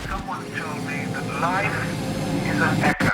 Someone told me that life is an echo.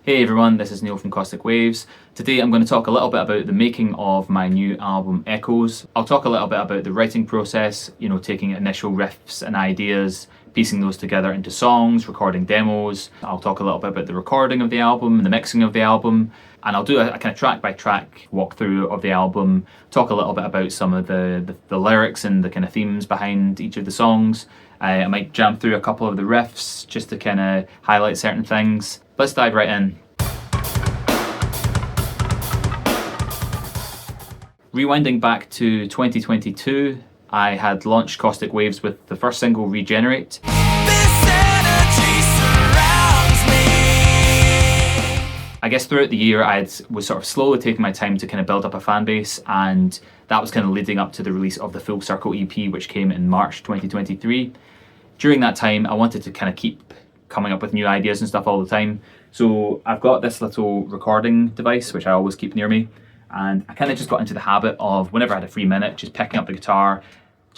Hey everyone, this is Neil from Caustic Waves. Today I'm going to talk a little bit about the making of my new album Echoes. I'll talk a little bit about the writing process, taking initial riffs and ideas, piecing those together into songs, recording demos. I'll talk a little bit about the recording of the album and the mixing of the album. And I'll do a kind of track by track walkthrough of the album, talk a little bit about some of the lyrics and the kind of themes behind each of the songs. I might jam through a couple of the riffs just to kind of highlight certain things. Let's dive right in. Rewinding back to 2022, I had launched Caustic Waves with the first single, Regenerate. I guess throughout the year I was sort of slowly taking my time to kind of build up a fan base, and that was kind of leading up to the release of the Full Circle EP, which came in March 2023. During that time I wanted to kind of keep coming up with new ideas and stuff all the time, so I've got this little recording device which I always keep near me, and I kind of just got into the habit of, whenever I had a free minute, just picking up the guitar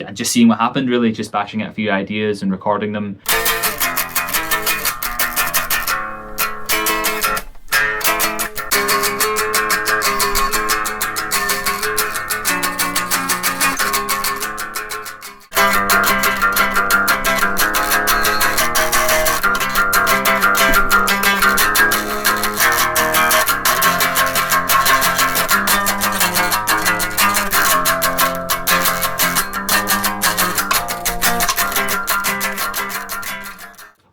and just seeing what happened, really, just bashing out a few ideas and recording them.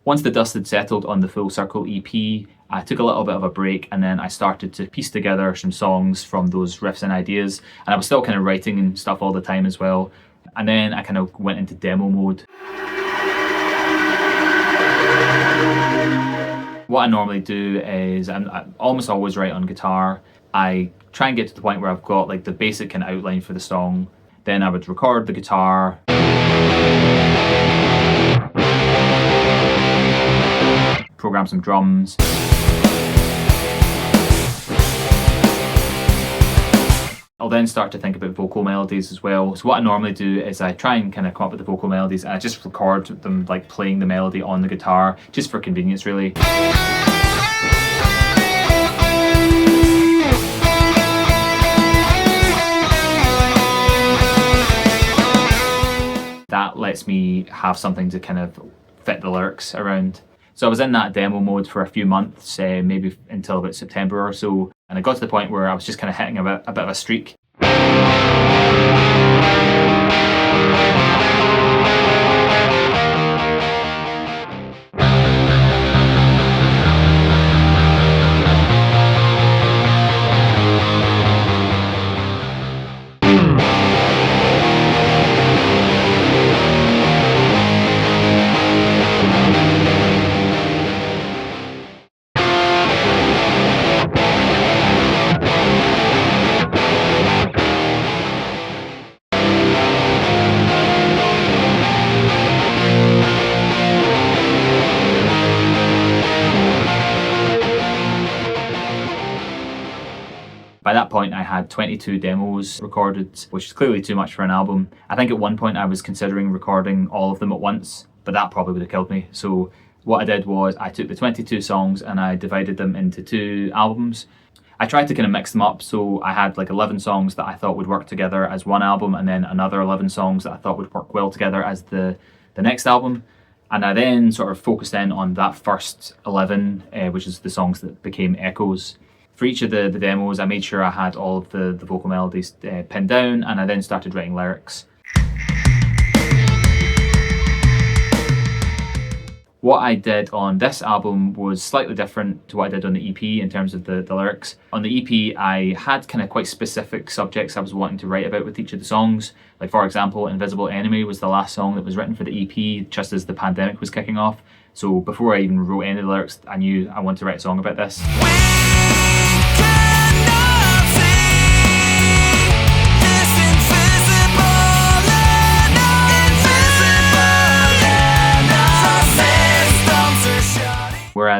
Once the dust had settled on the Full Circle EP, I took a little bit of a break, and then I started to piece together some songs from those riffs and ideas, and I was still kind of writing and stuff all the time as well. And then I kind of went into demo mode. What I normally do is I almost always write on guitar. I try and get to the point where I've got like the basic kind of outline for the song. Then I would record the guitar, program some drums. I'll then start to think about vocal melodies as well. So what I normally do is I try and kind of come up with the vocal melodies, and I just record them like playing the melody on the guitar, just for convenience really. That lets me have something to kind of fit the lyrics around. So I was in that demo mode for a few months, maybe until about September or so, and I got to the point where I was just kind of hitting a bit of a streak. By that point I had 22 demos recorded, which is clearly too much for an album. I think at one point I was considering recording all of them at once, but that probably would have killed me. So what I did was I took the 22 songs and I divided them into 2 albums. I tried to kind of mix them up, so I had like 11 songs that I thought would work together as one album, and then another 11 songs that I thought would work well together as the next album. And I then sort of focused in on that first 11, which is the songs that became Echoes. For each of the demos, I made sure I had all of the vocal melodies pinned down, and I then started writing lyrics. What I did on this album was slightly different to what I did on the EP in terms of the lyrics. On the EP, I had kind of quite specific subjects I was wanting to write about with each of the songs. Like, for example, Invisible Enemy was the last song that was written for the EP just as the pandemic was kicking off. So before I even wrote any of the lyrics, I knew I wanted to write a song about this.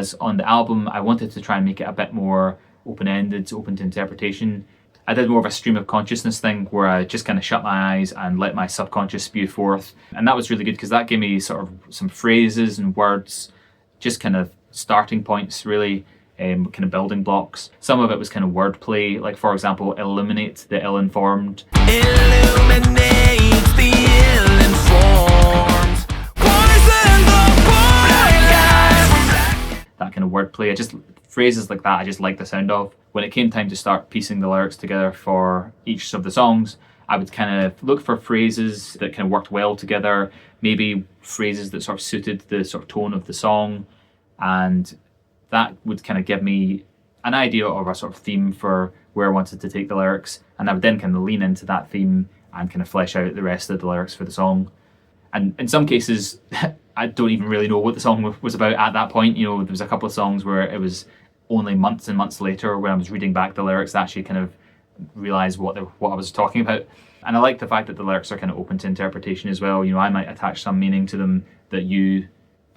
Whereas on the album, I wanted to try and make it a bit more open-ended, open to interpretation. I did more of a stream of consciousness thing where I just kind of shut my eyes and let my subconscious spew forth. And that was really good because that gave me sort of some phrases and words, just kind of starting points really, kind of building blocks. Some of it was kind of wordplay, like for example, illuminate the ill-informed. Illuminate the ill-informed. Poison the blind eyes. That kind of wordplay, phrases like that I just like the sound of. When it came time to start piecing the lyrics together for each of the songs, I would kind of look for phrases that kind of worked well together, maybe phrases that sort of suited the sort of tone of the song, and that would kind of give me an idea of a sort of theme for where I wanted to take the lyrics, and I would then kind of lean into that theme and kind of flesh out the rest of the lyrics for the song. And in some cases, I don't even really know what the song was about at that point. You know, there was a couple of songs where it was only months and months later when I was reading back the lyrics that actually kind of realised what I was talking about. And I like the fact that the lyrics are kind of open to interpretation as well. You know, I might attach some meaning to them that you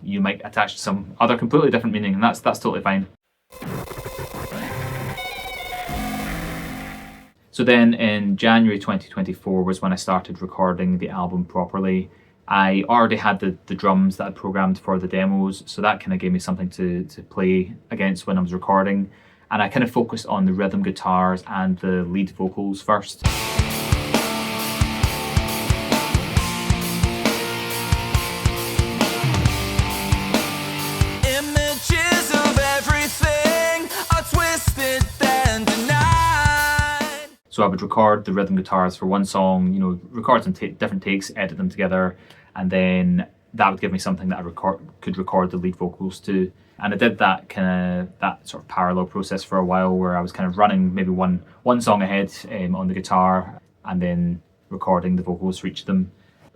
might attach some other completely different meaning, and that's totally fine. So then in January 2024 was when I started recording the album properly. I already had the drums that I'd programmed for the demos, so that kind of gave me something to play against when I was recording. And I kind of focused on the rhythm guitars and the lead vocals first. Images of everything are twisted and denied. So I would record the rhythm guitars for one song, you know, record some different takes, edit them together, and then that would give me something that I could record the lead vocals to. And I did that sort of parallel process for a while, where I was kind of running maybe one song ahead on the guitar and then recording the vocals for each of them.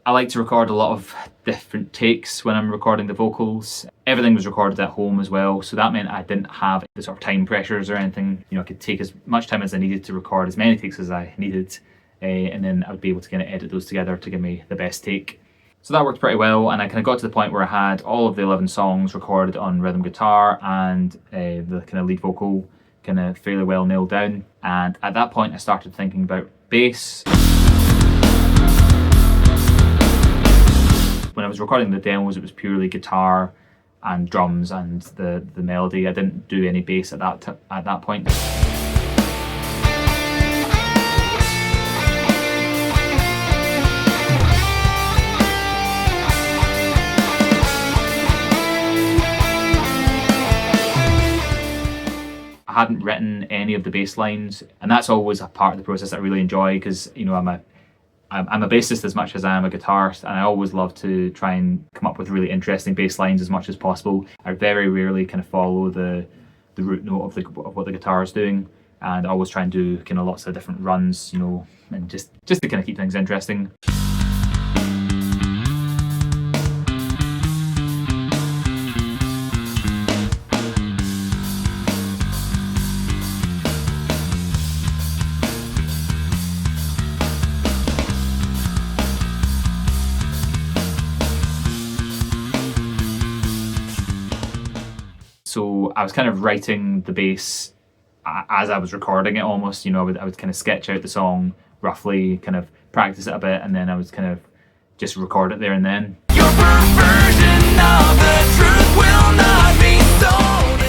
I like to record a lot of different takes when I'm recording the vocals. Everything was recorded at home as well, so that meant I didn't have the sort of time pressures or anything. You know, I could take as much time as I needed to record as many takes as I needed, and then I would be able to kind of edit those together to give me the best take. So that worked pretty well, and I kind of got to the point where I had all of the 11 songs recorded on rhythm guitar and the kind of lead vocal kind of fairly well nailed down. And at that point I started thinking about bass. When I was recording the demos, it was purely guitar and drums and the melody. I didn't do any bass at that point. I hadn't written any of the bass lines, and that's always a part of the process I really enjoy, because you know I'm a bassist as much as I am a guitarist, and I always love to try and come up with really interesting bass lines as much as possible. I very rarely kind of follow the root note of what the guitar is doing, and I always try and do kind of lots of different runs, you know, and just to kind of keep things interesting. So I was kind of writing the bass as I was recording it almost, you know, I would kind of sketch out the song roughly, kind of practice it a bit, and then I was kind of just record it there and then. Your perversion of the truth will not be sold.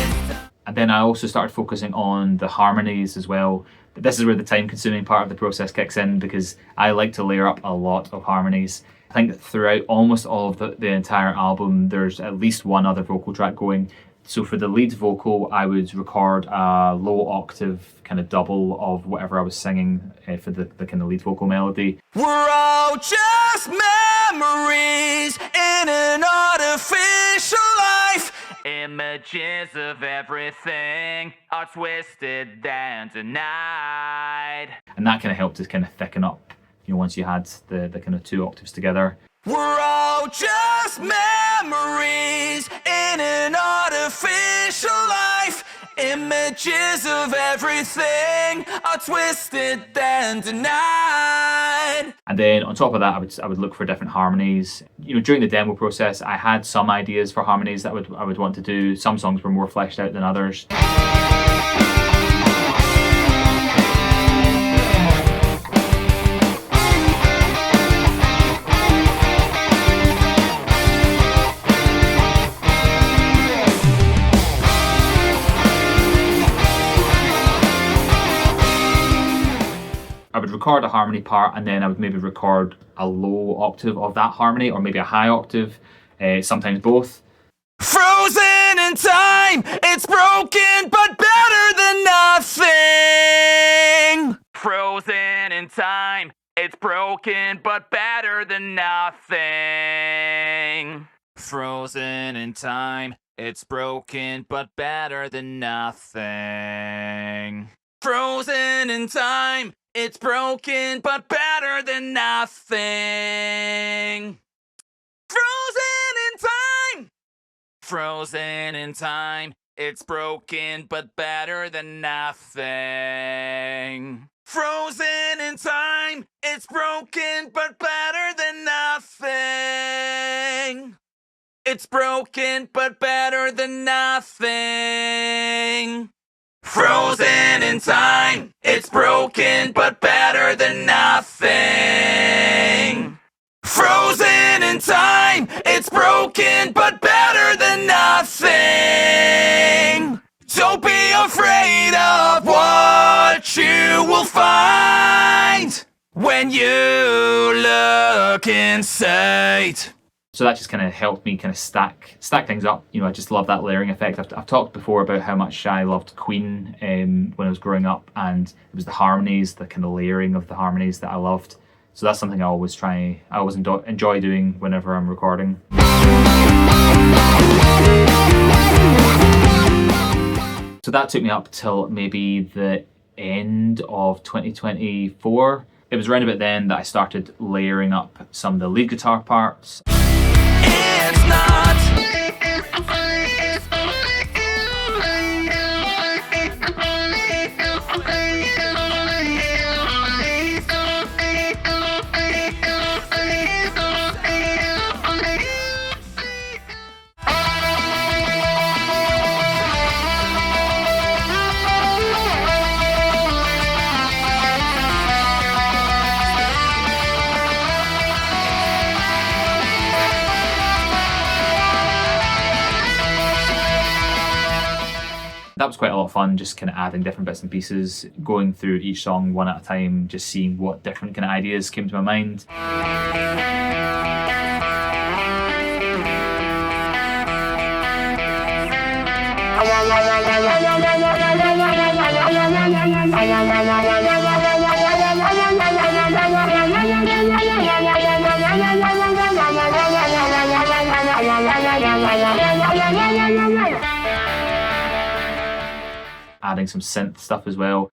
And then I also started focusing on the harmonies as well. But this is where the time-consuming part of the process kicks in, because I like to layer up a lot of harmonies. I think that throughout almost all of the entire album, there's at least one other vocal track going. So for the lead vocal, I would record a low octave kind of double of whatever I was singing for the kind of lead vocal melody. We're all just memories in an artificial life. Images of everything are twisted and denied. And that kind of helped to kind of thicken up, you know, once you had the kind of two octaves together. We're all just memories in an artificial life. Images of everything are twisted and denied. And then on top of that, I would look for different harmonies. You know, during the demo process, I had some ideas for harmonies that I would want to do. Some songs were more fleshed out than others. I would record a harmony part, and then I would maybe record a low octave of that harmony, or maybe a high octave, sometimes both. Frozen in time, it's broken but better than nothing. Frozen in time, it's broken but better than nothing. Frozen in time, it's broken but better than nothing. Frozen in time, it's broken but better than nothing. Frozen in time. Frozen in time, it's broken but better than nothing. Frozen in time, it's broken but better than nothing. It's broken but better than nothing. Frozen in time, it's broken but better than nothing. Frozen in time, it's broken but better than nothing. Don't be afraid of what you will find when you look inside. So that just kind of helped me kind of stack things up. You know, I just love that layering effect. I've talked before about how much I loved Queen when I was growing up, and it was the harmonies, the kind of layering of the harmonies that I loved. So that's something I always enjoy doing whenever I'm recording. So that took me up till maybe the end of 2024. It was around about then that I started layering up some of the lead guitar parts. It's not. That was quite a lot of fun, just kind of adding different bits and pieces, going through each song one at a time, just seeing what different kind of ideas came to my mind. Adding some synth stuff as well.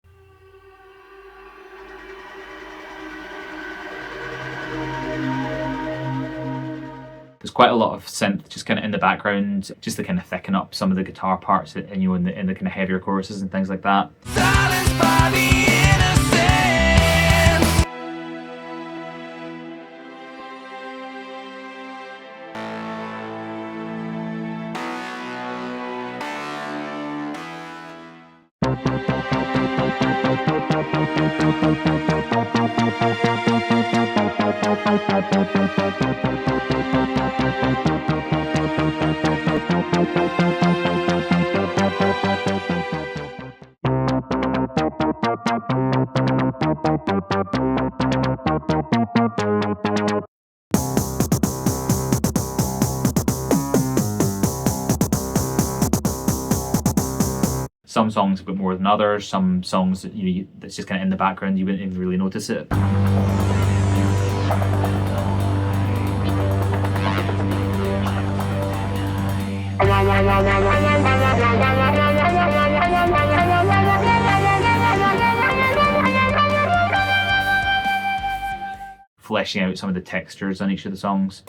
There's quite a lot of synth just kind of in the background, just to kind of thicken up some of the guitar parts, and you know, in the kind of heavier choruses and things like that. Silenced by the innocence. Some songs a bit more than others. Some songs that that's just kind of in the background, you wouldn't even really notice it. Fleshing out some of the textures on each of the songs.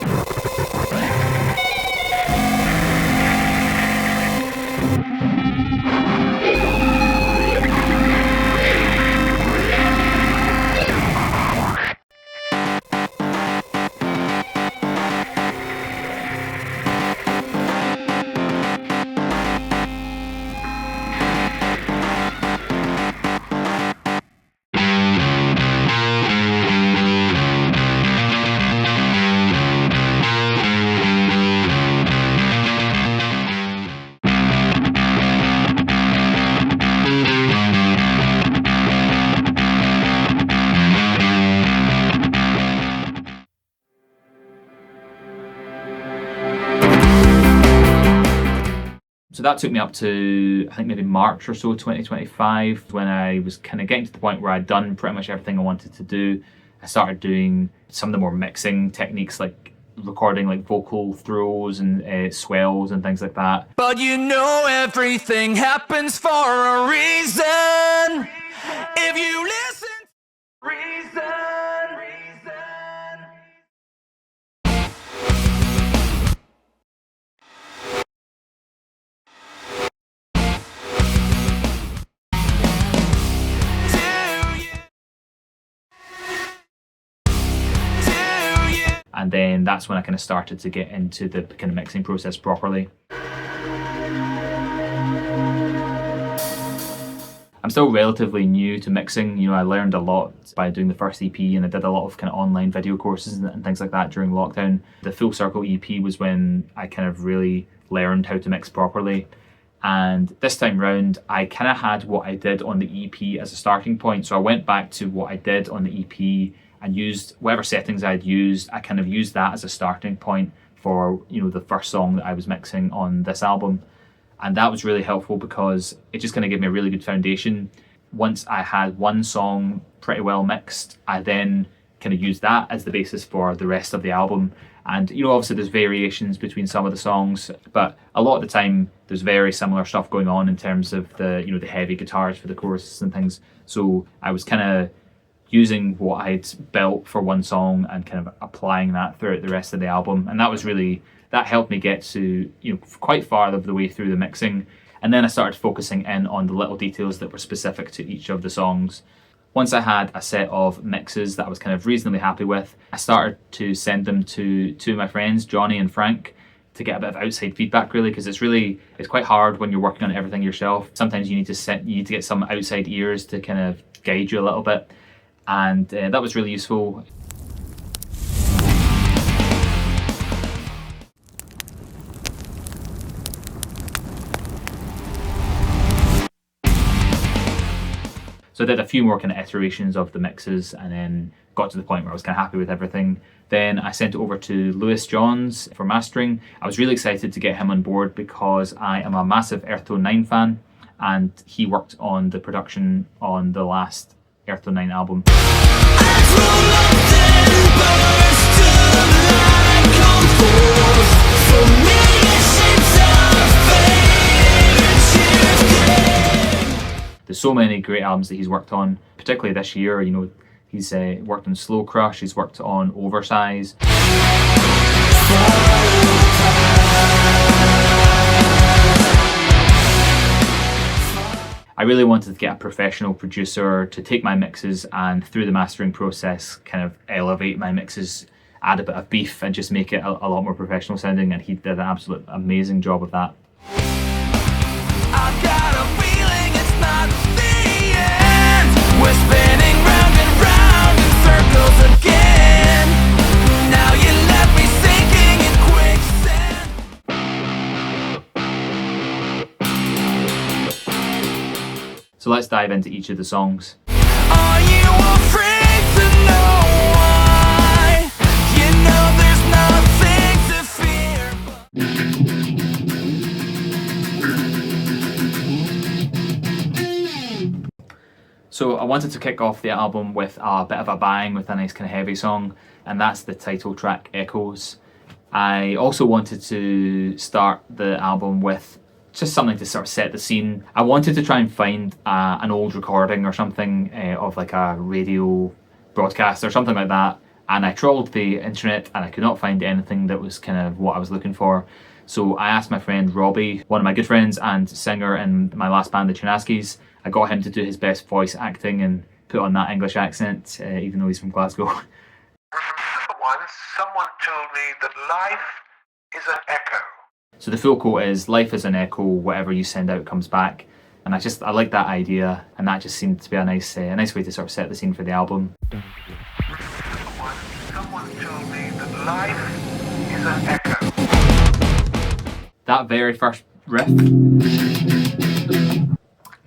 that took me up to, I think maybe March or so 2025, when I was kind of getting to the point where I'd done pretty much everything I wanted to do. I started doing some of the more mixing techniques, like recording like vocal throws and swells and things like that. But you know everything happens for a reason. If you listen, reason. And then that's when I kind of started to get into the kind of mixing process properly. I'm still relatively new to mixing. You know, I learned a lot by doing the first EP, and I did a lot of kind of online video courses and things like that during lockdown. The Full Circle EP was when I kind of really learned how to mix properly. And this time round, I kind of had what I did on the EP as a starting point. So I went back to what I did on the EP and used whatever settings I'd used. I kind of used that as a starting point for, you know, the first song that I was mixing on this album. And that was really helpful because it just kind of gave me a really good foundation. Once I had one song pretty well mixed, I then kind of used that as the basis for the rest of the album. And, you know, obviously there's variations between some of the songs, but a lot of the time there's very similar stuff going on in terms of the, you know, the heavy guitars for the choruses and things. So I was kind of using what I'd built for one song and kind of applying that throughout the rest of the album. And that was really, that helped me get to, you know, quite far of the way through the mixing. And then I started focusing in on the little details that were specific to each of the songs. Once I had a set of mixes that I was kind of reasonably happy with, I started to send them to two of my friends, Johnny and Frank, to get a bit of outside feedback, really, because it's quite hard when you're working on everything yourself. Sometimes you need to get some outside ears to kind of guide you a little bit. And that was really useful. So I did a few more kind of iterations of the mixes and then got to the point where I was kind of happy with everything. Then I sent it over to Lewis Johns for mastering. I was really excited to get him on board because I am a massive Earthtone 9 fan, and he worked on the production on the last Earthtone 9 album. There's so many great albums that he's worked on, particularly this year. You know, he's worked on Slow Crush, he's worked on Oversize. I really wanted to get a professional producer to take my mixes and through the mastering process kind of elevate my mixes, add a bit of beef and just make it a lot more professional sounding, and he did an absolute amazing job of that. I've got a feeling it's not the end. We're spinning round and round in circles again. Now you left me sinking in quicksand. So let's dive into each of the songs. Are you afraid to know why? You know there's nothing to fear. So I wanted to kick off the album with a bit of a bang, with a nice kind of heavy song, and that's the title track, Echoes. I also wanted to start the album with just something to sort of set the scene. I wanted to try and find an old recording or something of like a radio broadcast or something like that, and I trawled the internet and I could not find anything that was kind of what I was looking for. So I asked my friend Robbie, one of my good friends and singer in my last band, the Chinaskis. I got him to do his best voice acting and put on that English accent, even though he's from Glasgow. Once someone told me that life is an echo. So the full quote is, "Life is an echo, whatever you send out comes back." And I like that idea, and that just seemed to be a nice way to sort of set the scene for the album. Once someone told me that life is an echo. That very first riff,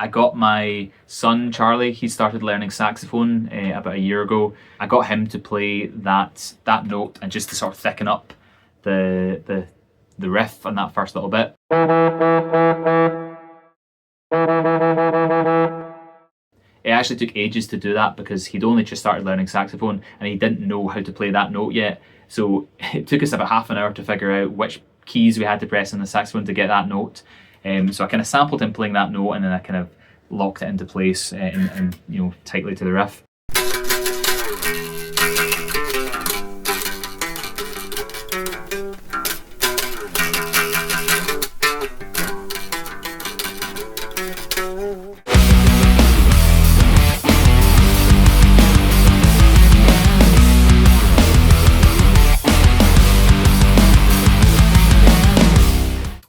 I got my son Charlie, he started learning saxophone about a year ago. I got him to play that note and just to sort of thicken up the riff on that first little bit. It actually took ages to do that because he'd only just started learning saxophone and he didn't know how to play that note yet. So it took us about half an hour to figure out which keys we had to press on the saxophone to get that note. So I kind of sampled him playing that note and then I kind of locked it into place and tightly to the riff.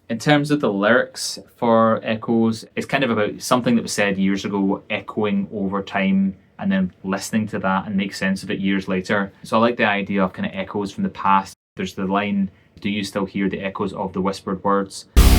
In terms of the lyrics for Echoes, it's kind of about something that was said years ago, echoing over time, and then listening to that and make sense of it years later. So I like the idea of kind of echoes from the past. There's the line, "Do you still hear the echoes of the whispered words?" Do you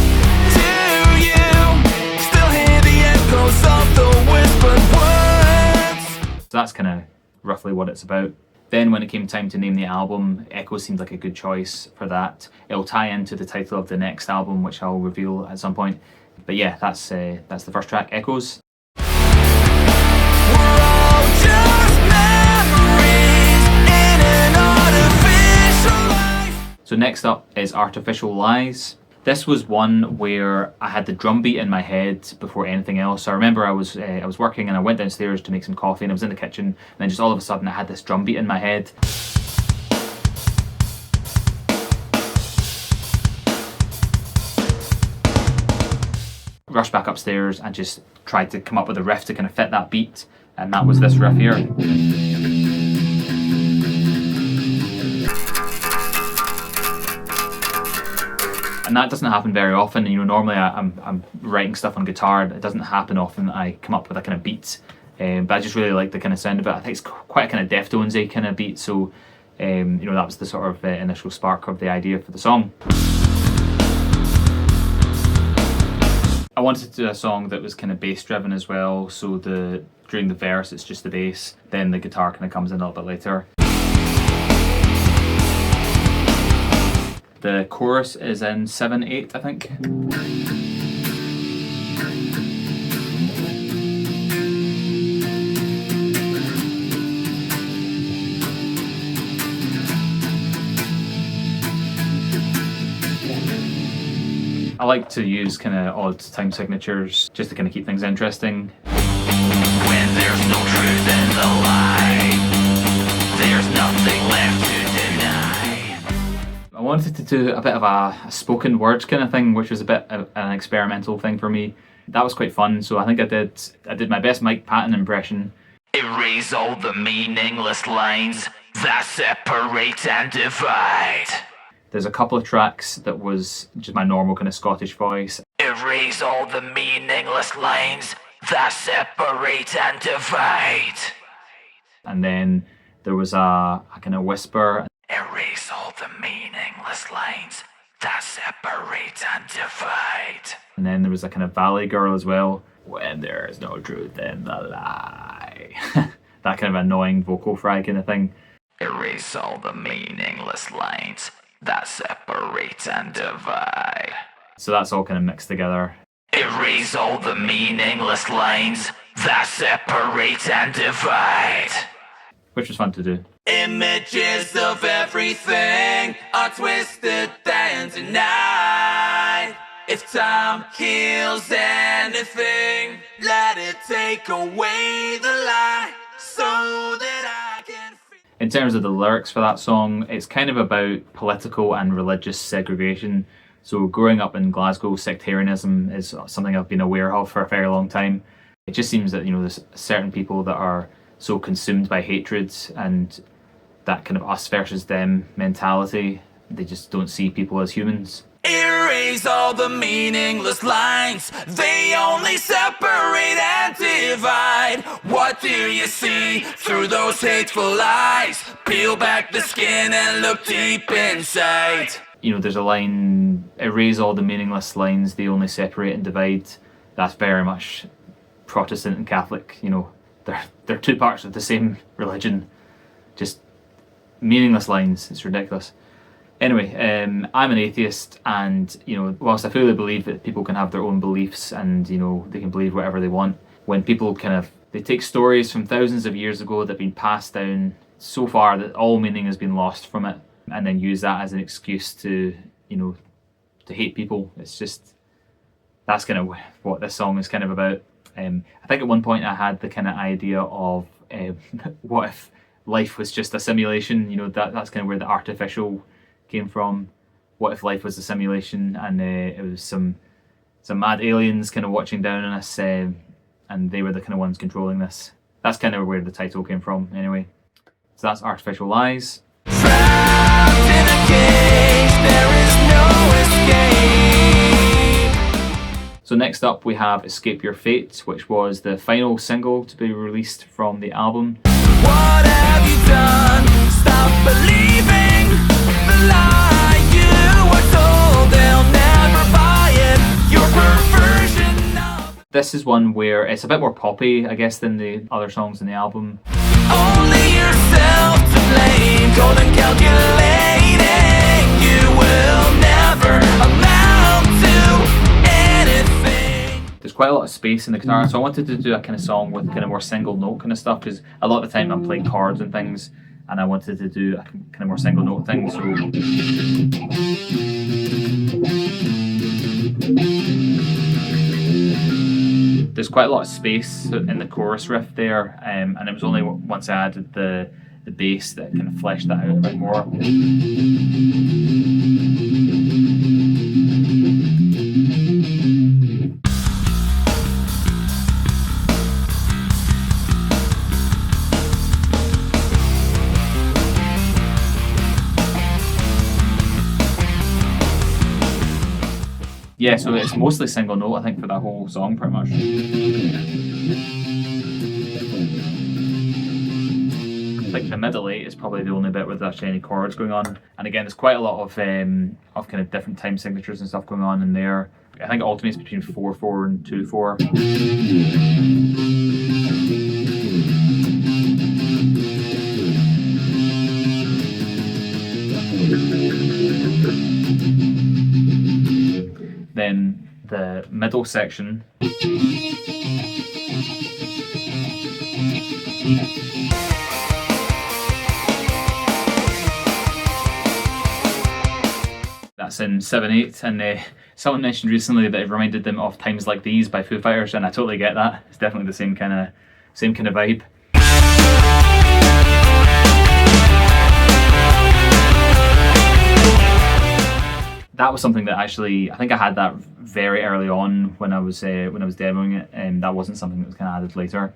still hear the echoes of the whispered words? So that's kind of roughly what it's about. Then when it came time to name the album, Echoes seemed like a good choice for that. It'll tie into the title of the next album, which I'll reveal at some point. But yeah, that's the first track, Echoes. We're all just memories in an artificial life. So next up is Artificial Lies. This was one where I had the drum beat in my head before anything else. So I remember I was working and I went downstairs to make some coffee and I was in the kitchen and then just all of a sudden I had this drum beat in my head. Rushed back upstairs and just tried to come up with a riff to kind of fit that beat, and that was this riff here. And that doesn't happen very often. Normally I'm writing stuff on guitar. It doesn't happen often that I come up with a kind of beat. But I just really like the kind of sound of it. I think it's quite a kind of Deftones-y kind of beat. So, that was the sort of initial spark of the idea for the song. I wanted to do a song that was kind of bass driven as well. So during the verse, it's just the bass. Then the guitar kind of comes in a little bit later. The chorus is in 7/8, I think. I like to use kind of odd time signatures just to kind of keep things interesting. When there's no truth in the lie, there's nothing left to deny. I wanted to do a bit of a spoken word kind of thing, which was a bit of an experimental thing for me. That was quite fun, so I think I did my best Mike Patton impression. Erase all the meaningless lines that separate and divide. There's a couple of tracks that was just my normal kind of Scottish voice. Erase all the meaningless lines that separate and divide. And then there was a kind of whisper. Erase all the meaningless lines that separate and divide. And then there was a kind of Valley Girl as well. When there's no truth in the lie. That kind of annoying vocal fry kind of thing. Erase all the meaningless lines that separate and divide. So that's all kind of mixed together. Erase all the meaningless lines that separate and divide. Which was fun to do. Images of everything are twisted and denied. If time heals anything, let it take away the lie so that I can feel. In terms of the lyrics for that song, it's kind of about political and religious segregation. So growing up in Glasgow, sectarianism is something I've been aware of for a very long time. It just seems that, there's certain people that are so consumed by hatred and that kind of us versus them mentality. They just don't see people as humans. Erase all the meaningless lines, they only separate and divide. What do you see through those hateful eyes? Peel back the skin and look deep inside. There's a line, erase all the meaningless lines, they only separate and divide. That's very much Protestant and Catholic, they're two parts of the same religion. Just meaningless lines, it's ridiculous. Anyway, I'm an atheist, and whilst I fully believe that people can have their own beliefs and they can believe whatever they want, when people they take stories from thousands of years ago that have been passed down so far that all meaning has been lost from it, and then use that as an excuse to to hate people, that's kind of what this song is kind of about. I think at one point I had the kind of idea of what if life was just a simulation? That's kind of where the artificial came from. What if life was a simulation and it was some mad aliens kind of watching down on us, and they were the kind of ones controlling this. That's kind of where the title came from anyway. So that's Artificial Lies. Trapped in a cage, there is no escape. So next up we have Escape Your Fate, which was the final single to be released from the album. What have you done? Stop believing the lie you were told. They'll never buy it. Your perversion of This is one where it's a bit more poppy, I guess, than the other songs in the album. only yourself to blame. Cold and calculating. You will never amount to anything. There's quite a lot of space in the guitar, so I wanted to do a kind of song with kind of more single note kind of stuff, because a lot of the time I'm playing chords and things, and I wanted to do a kind of more single note thing. So there's quite a lot of space in the chorus riff there, and it was only once I added the bass that kind of fleshed that out a bit more. Yeah, so it's mostly single note, I think, for that whole song, pretty much. I think the middle eight is probably the only bit where there's actually any chords going on. And again, there's quite a lot of kind of different time signatures and stuff going on in there. I think it alternates between 4/4 and 2/4. Then the middle section. That's in 7/8, and someone mentioned recently that it reminded them of Times Like These by Foo Fighters, and I totally get that. It's definitely the same kind of vibe. That was something that actually, I think I had that very early on when I was demoing it, and that wasn't something that was kind of added later.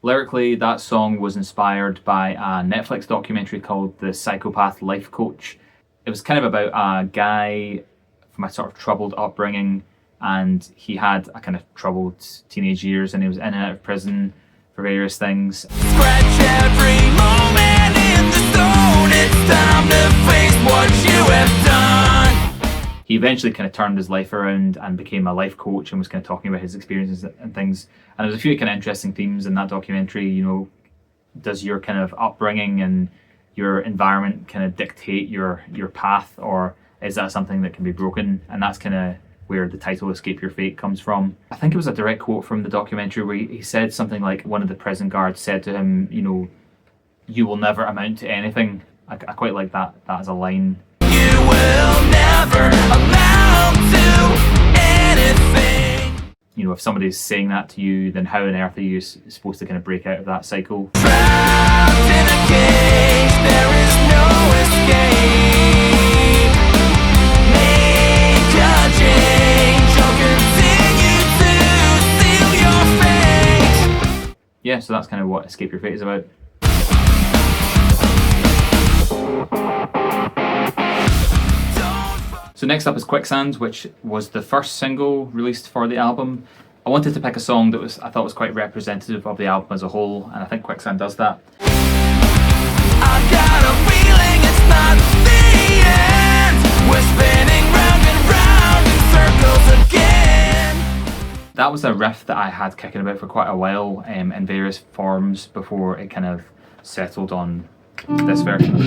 Lyrically, that song was inspired by a Netflix documentary called The Psychopath Life Coach. It was kind of about a guy from a sort of troubled upbringing, and he had a kind of troubled teenage years, and he was in and out of prison for various things. Scratch every moment in the stone. It's time to face what you have done. He eventually kind of turned his life around and became a life coach and was kind of talking about his experiences and things. And there's a few kind of interesting themes in that documentary. Does your kind of upbringing and your environment kind of dictate your path, or is that something that can be broken? And that's kind of where the title Escape Your Fate comes from. I think it was a direct quote from the documentary where he said something like, one of the prison guards said to him, you will never amount to anything. I quite like that as a line. You will never amount to anything. If somebody's saying that to you, then how on earth are you supposed to kind of break out of that cycle? Trapped in a cage, there is no escape. Make a change, or continue to seal your fate. Yeah, so that's kind of what Escape Your Fate is about. So next up is Quicksand, which was the first single released for the album. I wanted to pick a song that I thought was quite representative of the album as a whole, and I think Quicksand does that. I've got a feeling it's not the end. We're spinning round and round in circles again. That was a riff that I had kicking about for quite a while in various forms before it kind of settled on this version.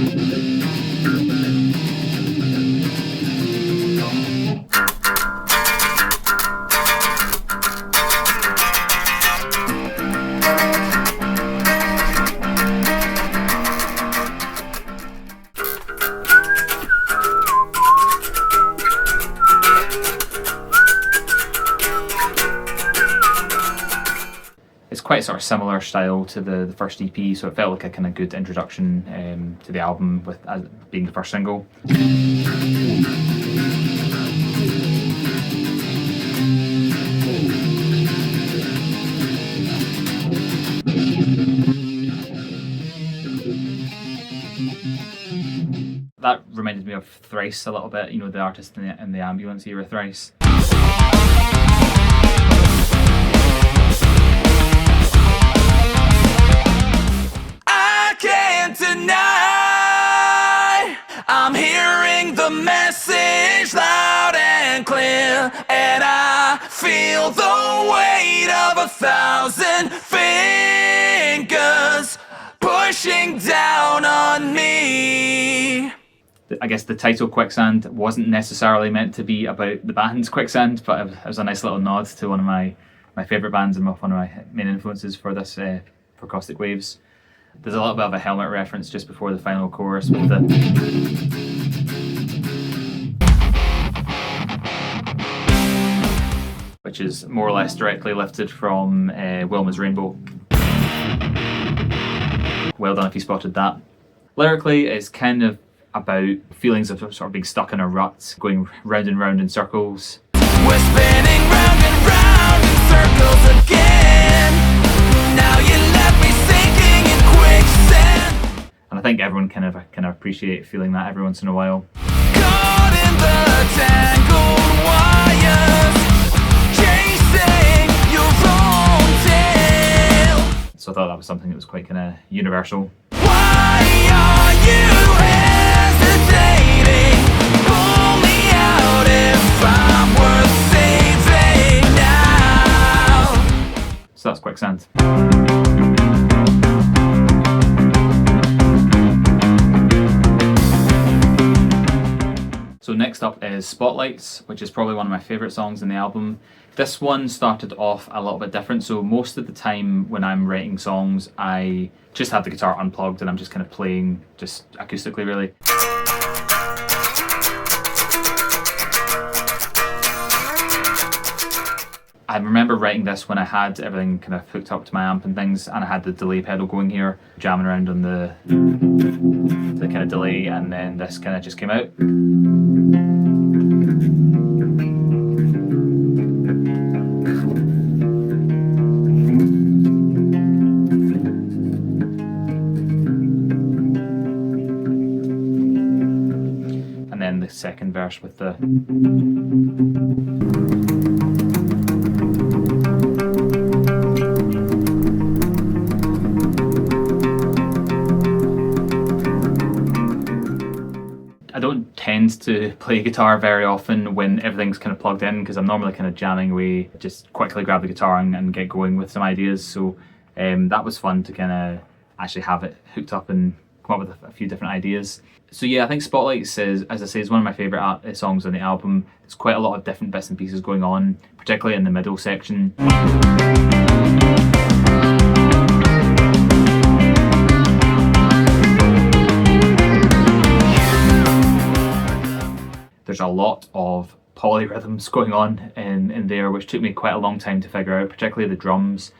It's quite sort of similar style to the first EP, so it felt like a kind of good introduction to the album with as being the first single. That reminded me of Thrice a little bit, you know, the artist in the Ambulance era, Thrice. Can't deny, I'm hearing the message loud and clear, and I feel the weight of 1,000 fingers pushing down on me. I guess the title Quicksand wasn't necessarily meant to be about the band's Quicksand, but it was a nice little nod to one of my favourite bands and one of my main influences for this for Caustic Waves. There's a little bit of a Helmet reference just before the final chorus with the which is more or less directly lifted from Wilma's Rainbow. Well done if you spotted that. Lyrically, it's kind of about feelings of sort of being stuck in a rut, going round and round in circles. We're spinning round and round in circles again. Now you left me sinking in quicksand. And I think everyone kind of appreciate feeling that every once in a while. Caught in the tangled wires, chasing your own tail. So I thought that was something that was quite kind of universal. Why are you hesitating? Pull me out if I'm worth saving now. So that's Quicksand. So next up is Spotlights, which is probably one of my favourite songs in the album. This one started off a little bit different, so most of the time when I'm writing songs I just have the guitar unplugged and I'm just kind of playing just acoustically really. I remember writing this when I had everything kind of hooked up to my amp and things, and I had the delay pedal going here, jamming around on the kind of delay, and then this kind of just came out. And then the second verse with the I don't tend to play guitar very often when everything's kind of plugged in, because I'm normally kind of jamming away, just quickly grab the guitar and get going with some ideas. So that was fun to kind of actually have it hooked up and come up with a few different ideas. So yeah, I think Spotlights is, as I say, is one of my favourite songs on the album. There's quite a lot of different bits and pieces going on, particularly in the middle section. There's a lot of polyrhythms going on in there, which took me quite a long time to figure out, particularly the drums.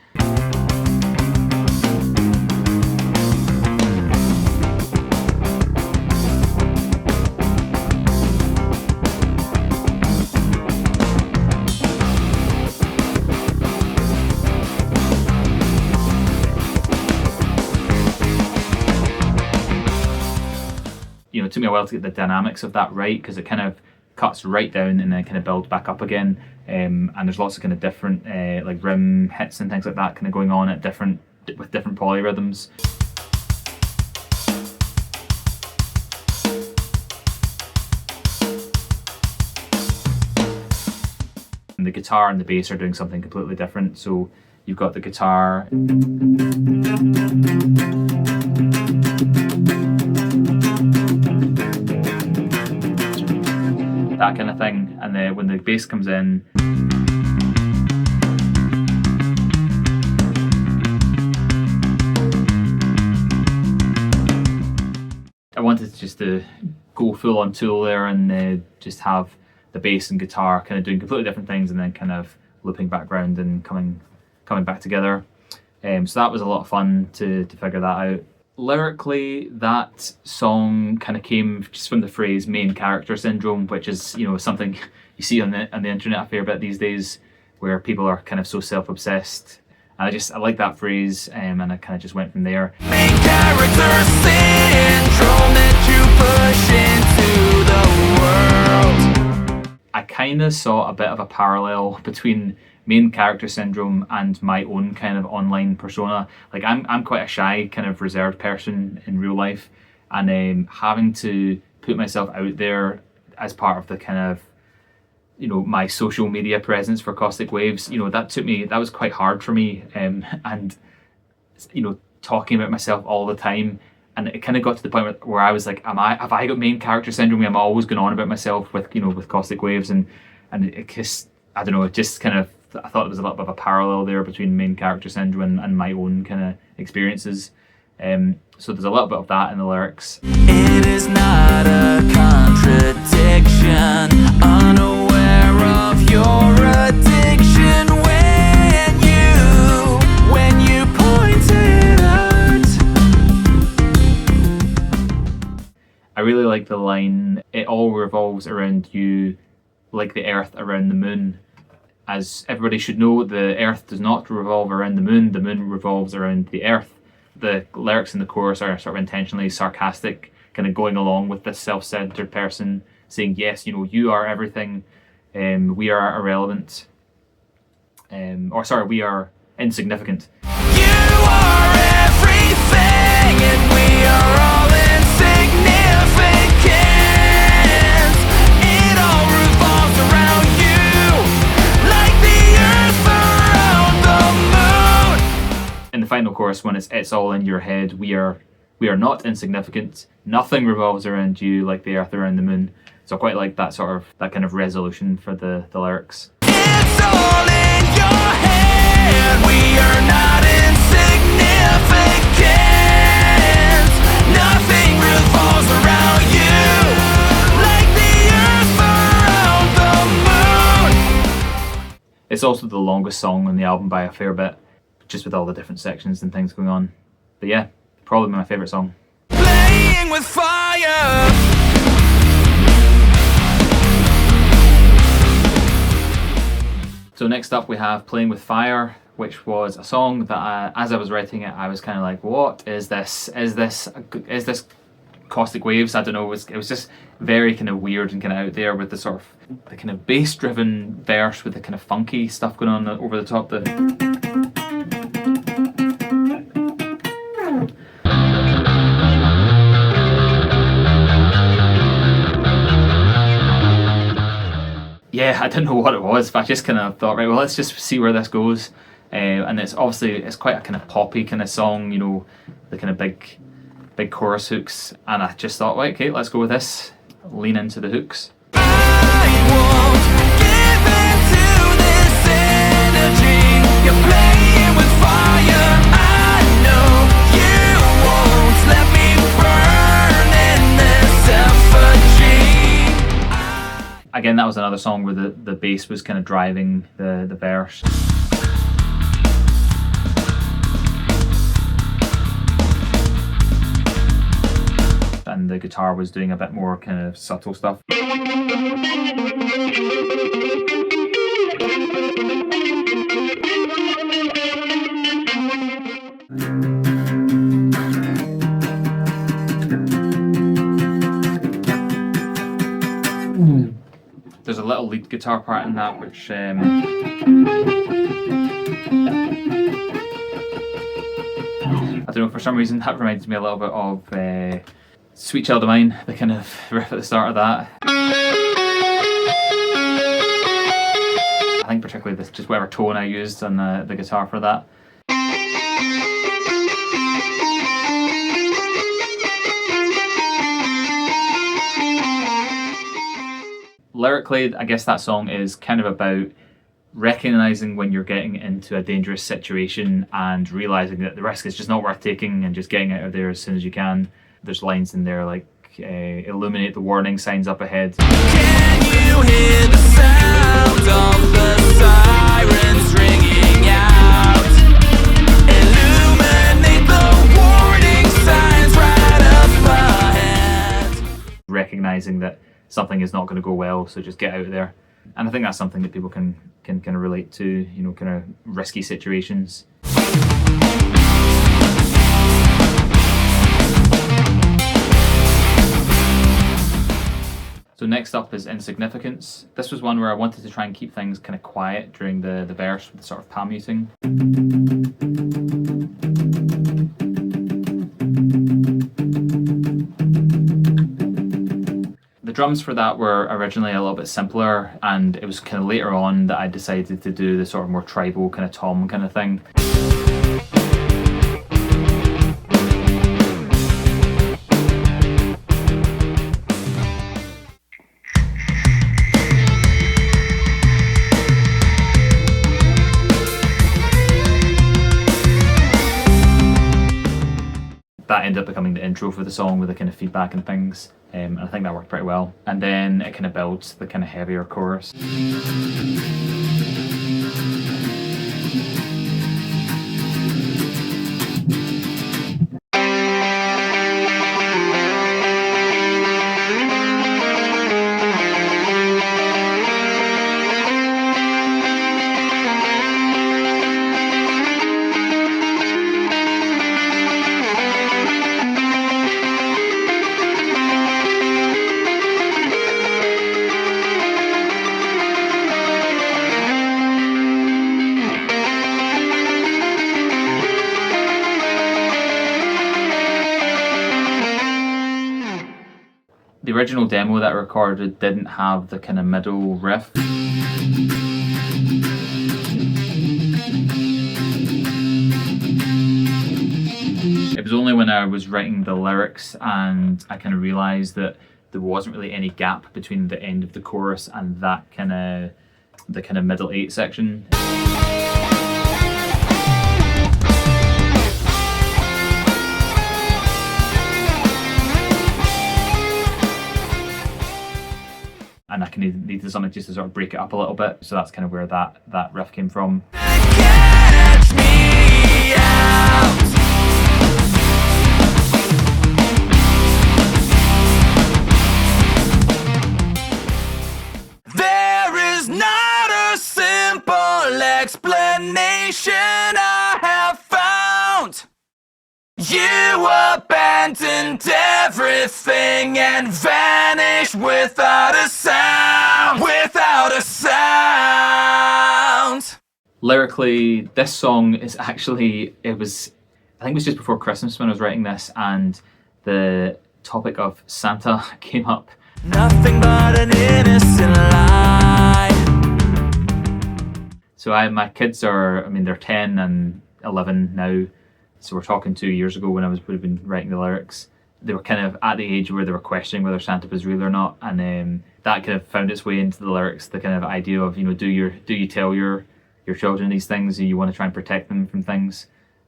You know, it took me a while to get the dynamics of that right, because it kind of cuts right down and then kind of builds back up again. And there's lots of kind of different like rim hits and things like that kind of going on at with different polyrhythms. And and the guitar and the bass are doing something completely different. So you've got the guitar, that kind of thing, and then when the bass comes in, I wanted just to go full on Tool there and just have the bass and guitar kind of doing completely different things and then kind of looping background and coming back together. So that was a lot of fun to figure that out. Lyrically, that song kind of came just from the phrase main character syndrome, which is, you know, something you see on the internet a fair bit these days, where people are kind of so self-obsessed. And I like that phrase, and I kind of just went from there. Main character syndrome that you push into the world. I kind of saw a bit of a parallel between main character syndrome and my own kind of online persona. Like I'm quite a shy, kind of reserved person in real life, and having to put myself out there as part of the kind of, you know, my social media presence for Caustic Waves, you know, that was quite hard for me, and you know, talking about myself all the time, and it kind of got to the point where I was like, have I got main character syndrome? I'm always going on about myself with, you know, with Caustic Waves, and it just, I don't know, it just kind of, I thought there was a little bit of a parallel there between main character syndrome and my own kind of experiences. So there's a little bit of that in the lyrics. It is not a contradiction, unaware of your addiction when you point it out. I really like the line, "It all revolves around you like the earth around the moon." As everybody should know, the earth does not revolve around the moon revolves around the earth. The lyrics in the chorus are sort of intentionally sarcastic, kind of going along with this self-centered person saying, yes, you know, you are everything, we are irrelevant, we are insignificant. You are everything and we are all insignificant. It all revolves around you like the earth around the moon. In the final chorus, when it's all in your head, we are not insignificant. Nothing revolves around you like the earth around the moon. So I quite like that kind of resolution for the lyrics. It's all in your head. We are not insignificant. Nothing revolves around you like the earth around the moon. It's also the longest song on the album by a fair bit, just with all the different sections and things going on. But yeah, probably my favourite song. Playing with fire. So next up we have Playing with Fire, which was a song that as I was writing it, I was kind of like, what is this? Is this Caustic Waves? I don't know. It was just very kind of weird and kind of out there with the sort of the kind of bass-driven verse with the kind of funky stuff going on over the top. Yeah, I didn't know what it was, but I just kind of thought, right, well, let's just see where this goes. And it's quite a kind of poppy kind of song, you know, the kind of big chorus hooks. And I just thought, right, okay, let's go with this. Lean into the hooks. I won't give in to this energy. You're playing with fire. I know you won't let me burn in this effigy. Again, that was another song where the bass was kind of driving the verse. And the guitar was doing a bit more kind of subtle stuff. There's a little lead guitar part in that, which I don't know, for some reason that reminds me a little bit of Sweet Child of Mine, the kind of riff at the start of that. I think particularly this, just whatever tone I used on the guitar for that. Lyrically, I guess that song is kind of about recognizing when you're getting into a dangerous situation and realizing that the risk is just not worth taking and just getting out of there as soon as you can. There's lines in there like, illuminate the warning signs up ahead. Can you hear the sound of the sirens ringing out? Illuminate the warning signs right up ahead. Recognizing that something is not going to go well, so just get out of there. And I think that's something that people can kind of relate to, you know, kind of risky situations. So next up is Insignificance. This was one where I wanted to try and keep things kind of quiet during the verse with the sort of palm muting. The drums for that were originally a little bit simpler, and it was kind of later on that I decided to do the sort of more tribal kind of tom kind of thing. That ended up becoming the intro for the song with the kind of feedback and things. And I think that worked pretty well. And then it kind of builds the kind of heavier chorus. The original demo that I recorded didn't have the kind of middle riff. It was only when I was writing the lyrics and I kind of realised that there wasn't really any gap between the end of the chorus and that kind of the kind of middle 8 section. And I needed something just to sort of break it up a little bit, so that's kind of where that riff came from. Catch me out. There is not a simple explanation I have found. You abandoned everything and vanished without a sound, without a sound. Lyrically, this song is actually, I think it was just before Christmas when I was writing this, and the topic of Santa came up. Nothing but an innocent lie. So my kids are, I mean, they're 10 and 11 now. So we're talking 2 years ago when I would have been writing the lyrics. They were kind of at the age where they were questioning whether Santa was real or not, and that kind of found its way into the lyrics. The kind of idea of, you know, do you tell your children these things? Do you want to try and protect them from things,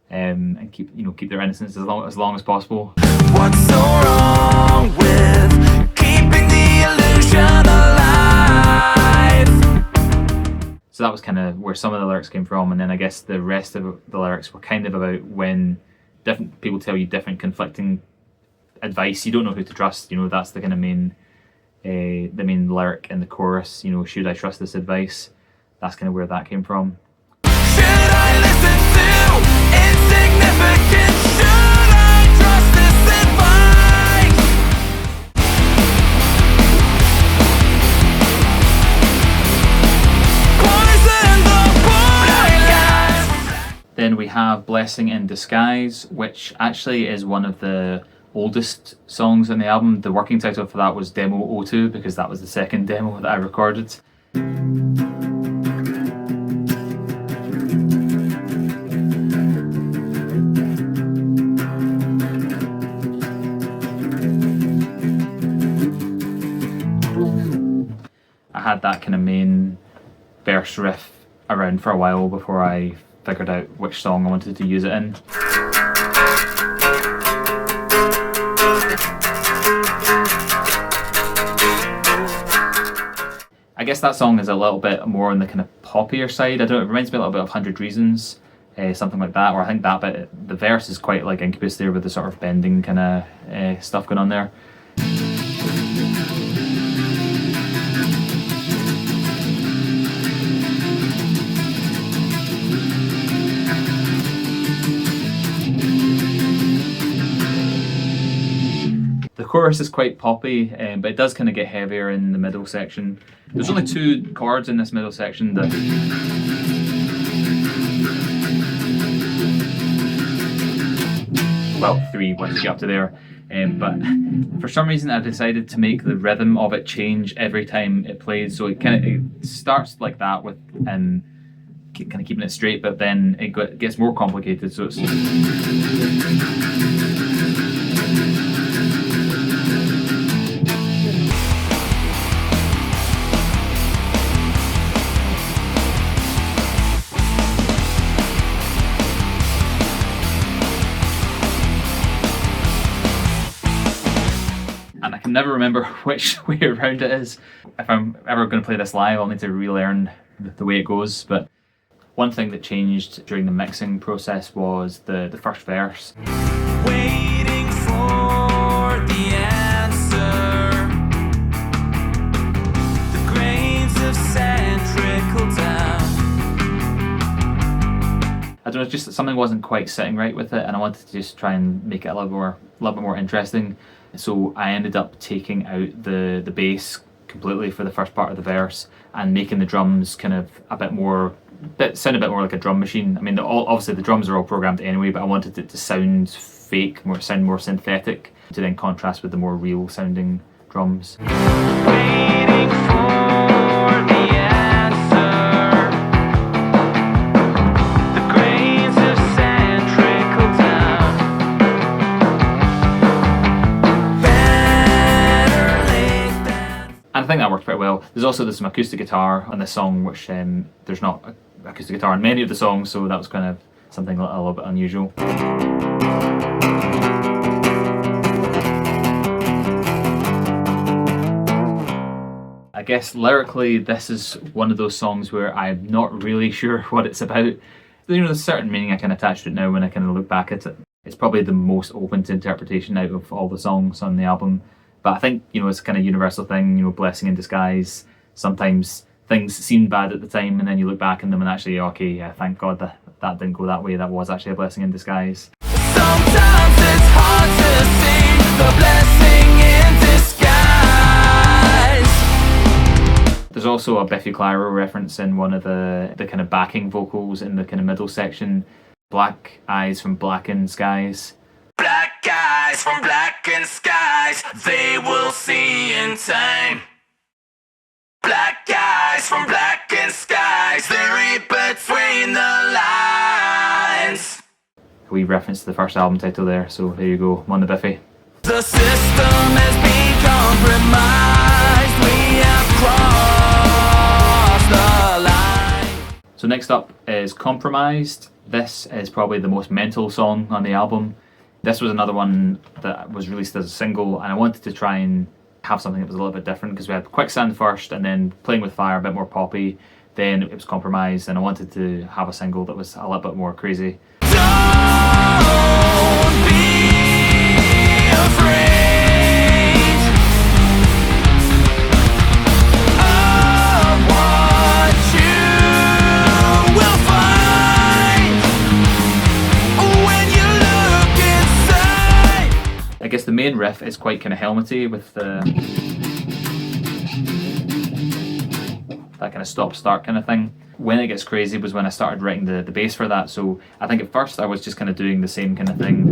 and keep their innocence as long as possible? What's so wrong with keeping the illusion alive? So that was kind of where some of the lyrics came from, and then I guess the rest of the lyrics were kind of about when different people tell you different conflicting advice. You don't know who to trust. You know, that's the kind of main lyric in the chorus. You know, should I trust this advice? That's kind of where that came from. Should I listen to insignificance? Should I trust this advice? Poison the blind eyes. Then we have Blessing in Disguise, which actually is one of the oldest songs on the album. The working title for that was Demo 02 because that was the second demo that I recorded. had that kind of main verse riff around for a while before I figured out which song I wanted to use it in. I guess that song is a little bit more on the kind of poppier side. I don't know, it reminds me a little bit of 100 Reasons, something like that. Or I think that bit, the verse is quite like Incubus there with the sort of bending kind of stuff going on there. The chorus is quite poppy, but it does kind of get heavier in the middle section. There's only 2 chords in this middle section that... Well, 3 once you get up to there. But for some reason I decided to make the rhythm of it change every time it plays. So it starts like that with kind of keeping it straight, but then it gets more complicated. So it's... I can never remember which way around it is. If I'm ever going to play this live, I'll need to relearn the way it goes. But one thing that changed during the mixing process was the first verse. Waiting for the answer. The grains of sand trickle down. I don't know, just something wasn't quite sitting right with it, and I wanted to just try and make it a little bit more interesting. So I ended up taking out the bass completely for the first part of the verse and making the drums kind of sound a bit more like a drum machine. I mean, obviously the drums are all programmed anyway, but I wanted it to sound fake, sound more synthetic, to then contrast with the more real sounding drums. Waiting for the answer. The grains of sand trickle down. Better late than... And I think that worked pretty well. There's also some acoustic guitar on this song, which there's not acoustic guitar in many of the songs, so that was kind of something a little bit unusual. I guess lyrically, this is one of those songs where I'm not really sure what it's about. You know, there's a certain meaning I can attach to it now when I kind of look back at it. It's probably the most open to interpretation out of all the songs on the album. But I think, you know, it's a kind of universal thing, you know, blessing in disguise. Sometimes things seem bad at the time and then you look back on them and actually, okay, yeah, thank God that didn't go that way. That was actually a blessing in disguise. Sometimes it's hard to see the blessing in disguise. There's also a Biffy Clyro reference in one of the kind of backing vocals in the kind of middle section. Black eyes from blackened skies. Black eyes from blackened skies, they will see in time. Black eyes from blackened skies, they read between the lines. We referenced the first album title there, so there you go, I'm on the Biffy. The system has been compromised, we have crossed the line. So next up is Compromised. This is probably the most mental song on the album. This was another one that was released as a single, and I wanted to try and have something that was a little bit different because we had Quicksand first and then Playing with Fire, a bit more poppy, then it was Compromised, and I wanted to have a single that was a little bit more crazy. Don't be afraid of what you will find when you look inside. I guess the main riff is quite kind of helmety with that kind of stop-start kind of thing. When it gets crazy was when I started writing the bass for that, so I think at first I was just kind of doing the same kind of thing.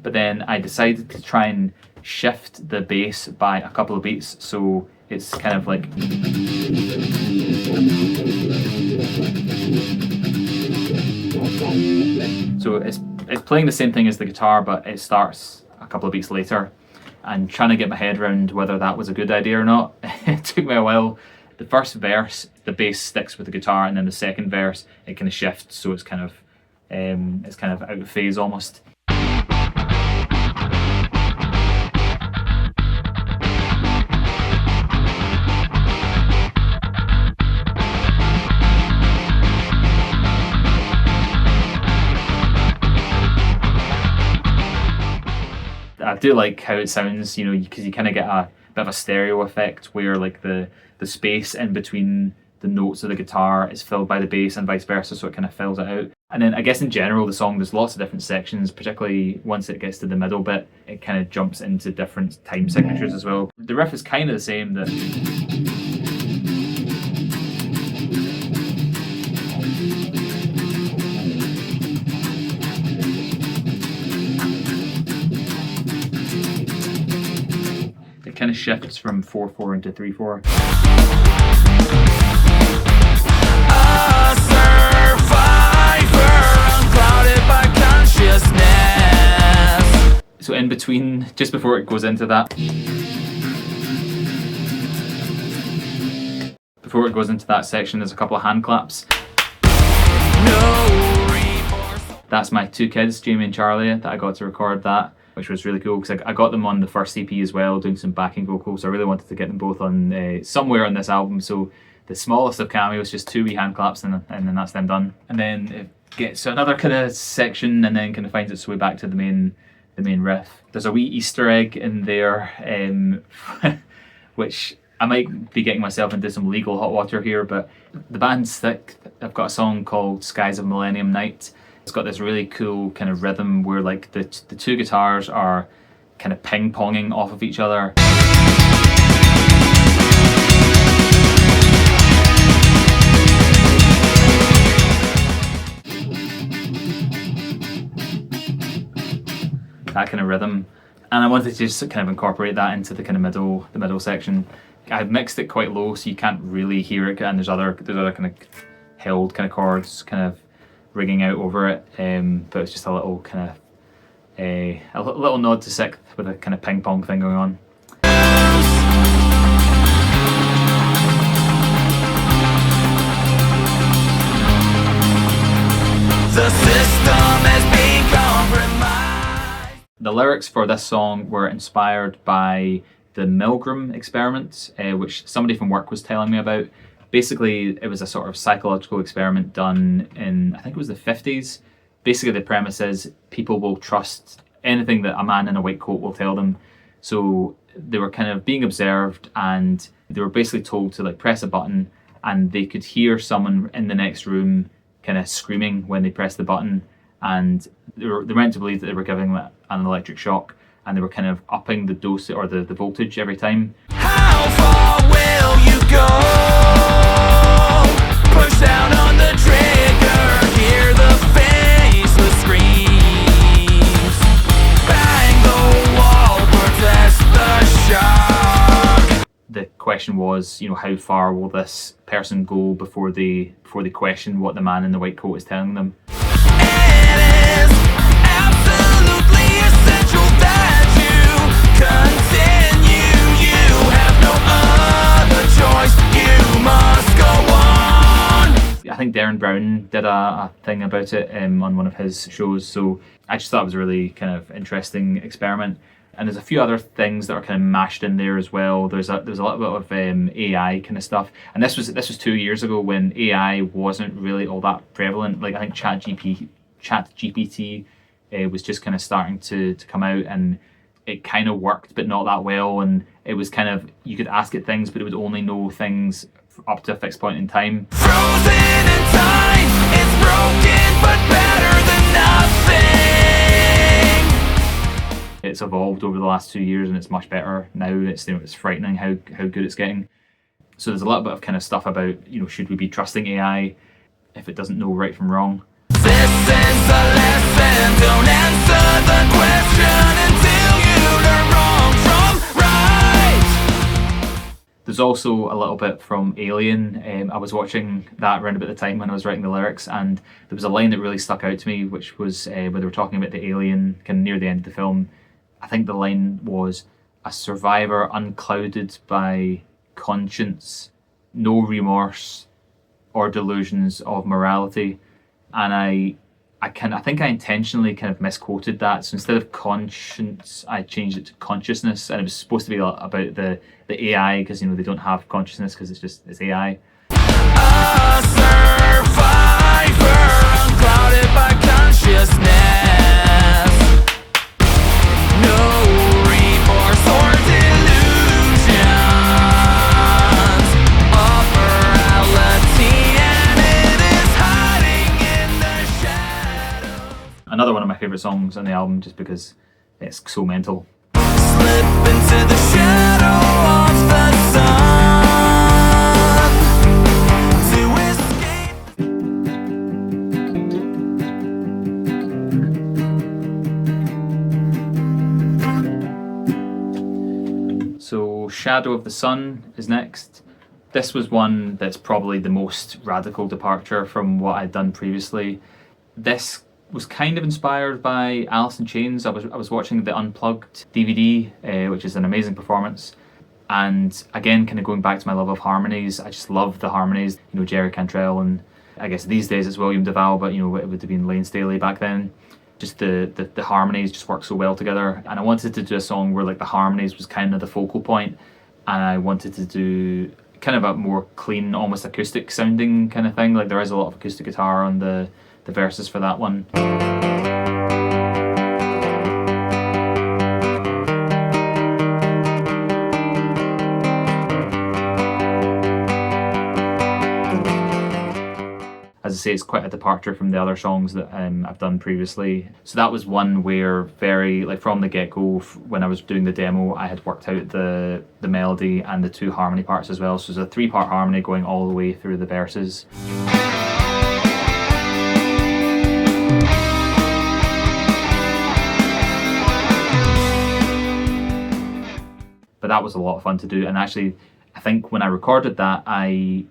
But then I decided to try and shift the bass by a couple of beats, so it's kind of like... So it's playing the same thing as the guitar, but it starts a couple of beats later. and trying to get my head around whether that was a good idea or not. It took me a while. The first verse, the bass sticks with the guitar, and then the second verse, it kind of shifts, so it's kind of out of phase almost. I do like how it sounds, you know, because you kind of get a bit of a stereo effect where like the space in between the notes of the guitar is filled by the bass and vice versa, so it kind of fills it out. And then I guess in general the song, there's lots of different sections, particularly once it gets to the middle bit, it kind of jumps into different time signatures as well. The riff is kind of the same, that it kind of shifts from 4/4 into 3/4. A survivor, unclouded by consciousness. So in between, just before it goes into that, section, there's a couple of hand claps. No remorse. That's my two kids, Jamie and Charlie, that I got to record that, which was really cool because I got them on the first EP as well, doing some backing vocals. So I really wanted to get them both on somewhere on this album. So the smallest of cameos, just 2 wee hand claps, and then that's them done. And then it gets to another kind of section, and then kind of finds its way back to the main riff. There's a wee Easter egg in there, which I might be getting myself into some legal hot water here, but the band's thick. I've got a song called Skies of Millennium Night. It's got this really cool kind of rhythm where like the two guitars are kind of ping-ponging off of each other. That kind of rhythm, and I wanted to just kind of incorporate that into the kind of middle section. I've mixed it quite low, so you can't really hear it, and there's other kind of held kind of chords kind of ringing out over it, but it's just a little kind of a little nod to Sixth with a kind of ping pong thing going on. The system has been compromised. The lyrics for this song were inspired by the Milgram experiment, which somebody from work was telling me about. Basically, it was a sort of psychological experiment done in, I think it was the 50s. Basically, the premise is people will trust anything that a man in a white coat will tell them. So they were kind of being observed, and they were basically told to like press a button, and they could hear someone in the next room kind of screaming when they pressed the button, and they were meant to believe that they were giving them an electric shock, and they were kind of upping the dose or the voltage every time. How far will you go? Push down on the trigger, hear the faceless screams. Bang the wall, protest the shock. The question was, you know, how far will this person go before they question what the man in the white coat is telling them? It is absolutely essential that you continue. You have no other choice. You must go on. I think Darren Brown did a thing about it on one of his shows, so I just thought it was a really kind of interesting experiment. And there's a few other things that are kind of mashed in there as well. There's a little bit of AI kind of stuff, and this was 2 years ago when AI wasn't really all that prevalent. Like I think ChatGPT was just kind of starting to come out, and it kind of worked, but not that well. And it was kind of, you could ask it things, but it would only know things up to a fixed point in time. Frozen in time, it's broken but better than nothing. It's evolved over the last 2 years, and it's much better now. It's frightening how good it's getting. So there's a little bit of kind of stuff about, you know, should we be trusting AI if it doesn't know right from wrong? This is a lesson. Don't answer the question until you learn wrong from right. There's also a little bit from Alien. I was watching that around about the time when I was writing the lyrics, and there was a line that really stuck out to me, which was where they were talking about the alien kind of near the end of the film. I think the line was, a survivor unclouded by conscience, no remorse or delusions of morality. And I think I intentionally kind of misquoted that. So instead of conscience, I changed it to consciousness, and it was supposed to be about the AI, because they don't have consciousness because it's AI. A survivor unclouded by consciousness. No remorse or delusions of morality, and it is hiding in the shadows. Another one of my favourite songs on the album, just because it's so mental. Slip into the shadow of the sun to escape. So Shadow of the Sun is next. This was one that's probably the most radical departure from what I'd done previously. This was kind of inspired by Alice in Chains. I was watching the Unplugged DVD, which is an amazing performance. And again, kind of going back to my love of harmonies, I just love the harmonies. Jerry Cantrell, and I guess these days it's William DeVal, but it would have been Lane Staley back then. Just the harmonies just work so well together. And I wanted to do a song where the harmonies was kind of the focal point, and I wanted to do kind of a more clean, almost acoustic sounding kind of thing. There is a lot of acoustic guitar on the verses for that one. As I say, it's quite a departure from the other songs that I've done previously. So that was one where from the get-go, when I was doing the demo, I had worked out the melody and the two harmony parts as well. So there's a 3-part harmony going all the way through the verses. But that was a lot of fun to do, and actually I think when I recorded that, I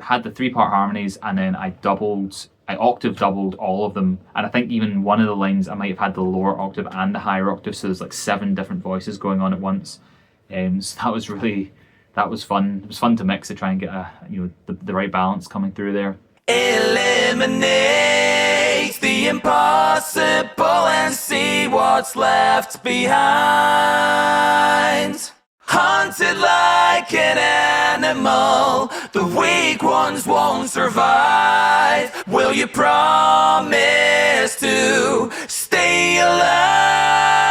had the 3-part harmonies, and then I octave doubled all of them, and I think even one of the lines I might have had the lower octave and the higher octave, so there's 7 different voices going on at once. So that was fun. It was fun to mix to try and get the right balance coming through there. Eliminate the impossible and see what's left behind. Hunted like an animal, the weak ones won't survive. Will you promise to stay alive?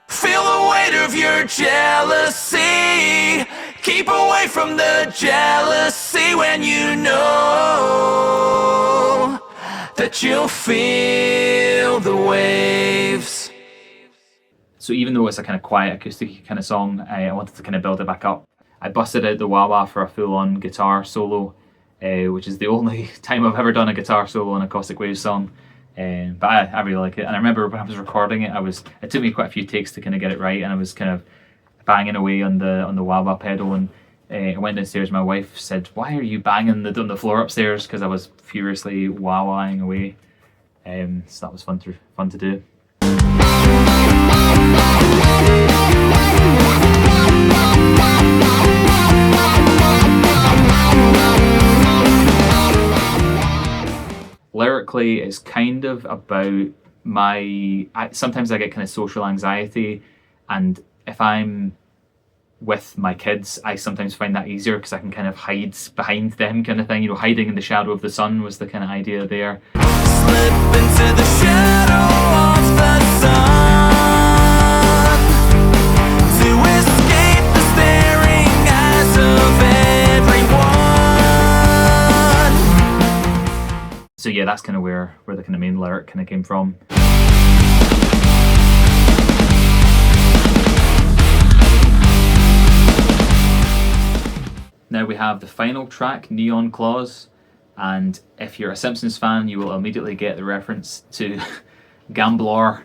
Feel the weight of your jealousy. Keep away from the jealousy when you know that you'll feel the waves. So even though it's a kind of quiet acoustic kind of song, I wanted to kind of build it back up. I busted out the wah-wah for a full-on guitar solo, which is the only time I've ever done a guitar solo on a Caustic Waves song. But I really like it. And I remember when I was recording it, it took me quite a few takes to kind of get it right, and I was kind of banging away on the wah-wah pedal. And I went downstairs. My wife said, "Why are you banging on the floor upstairs?" Because I was furiously wah-wahing away. So that was fun to do. Lyrically, it's kind of about sometimes I get kind of social anxiety, and if I'm with my kids, I sometimes find that easier because I can kind of hide behind them, kind of thing. Hiding in the shadow of the sun was the kind of idea there. Slip into the shadow of the sun to escape the staring eyes of everyone. So yeah, that's kind of where the kind of main lyric kind of came from. Now we have the final track, Neon Claws, and if you're a Simpsons fan, you will immediately get the reference to Gamblor.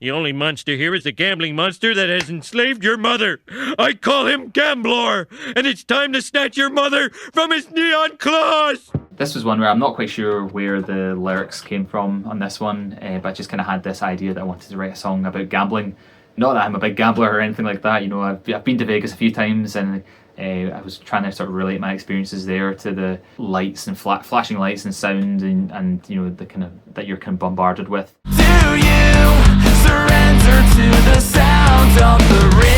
The only monster here is the gambling monster that has enslaved your mother. I call him Gamblor, and it's time to snatch your mother from his neon claws. This was one where I'm not quite sure where the lyrics came from on this one, but I just kind of had this idea that I wanted to write a song about gambling. Not that I'm a big gambler or anything like that. You know, I've been to Vegas a few times, and I was trying to sort of relate my experiences there to the lights and flashing lights and sound, and you know, the kind of that you're kind of bombarded with. Do you surrender to the sound of the ringing?